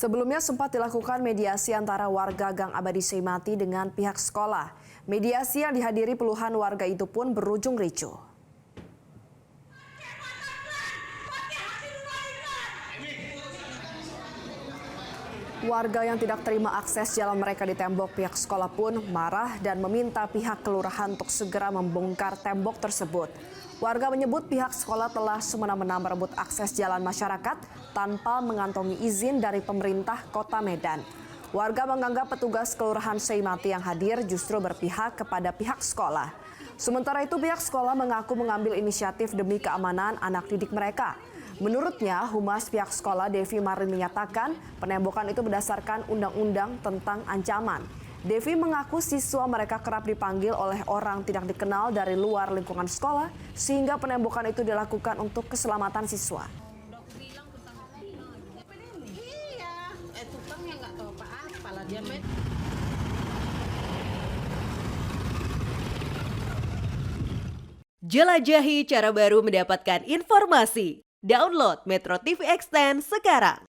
Sebelumnya sempat dilakukan mediasi antara warga Gang Abadi Seimati dengan pihak sekolah. Mediasi yang dihadiri puluhan warga itu pun berujung ricuh. Warga yang tidak terima akses jalan mereka di tembok pihak sekolah pun marah dan meminta pihak kelurahan untuk segera membongkar tembok tersebut. Warga menyebut pihak sekolah telah semena-mena merebut akses jalan masyarakat tanpa mengantongi izin dari pemerintah Kota Medan. Warga menganggap petugas kelurahan Seimati yang hadir justru berpihak kepada pihak sekolah. Sementara itu pihak sekolah mengaku mengambil inisiatif demi keamanan anak didik mereka. Menurutnya, Humas pihak sekolah Devi Marin menyatakan penembokan itu berdasarkan undang-undang tentang ancaman. Devi mengaku siswa mereka kerap dipanggil oleh orang tidak dikenal dari luar lingkungan sekolah sehingga penembokan itu dilakukan untuk keselamatan siswa. Jelajahi cara baru mendapatkan informasi. Download Metro TV Extend sekarang.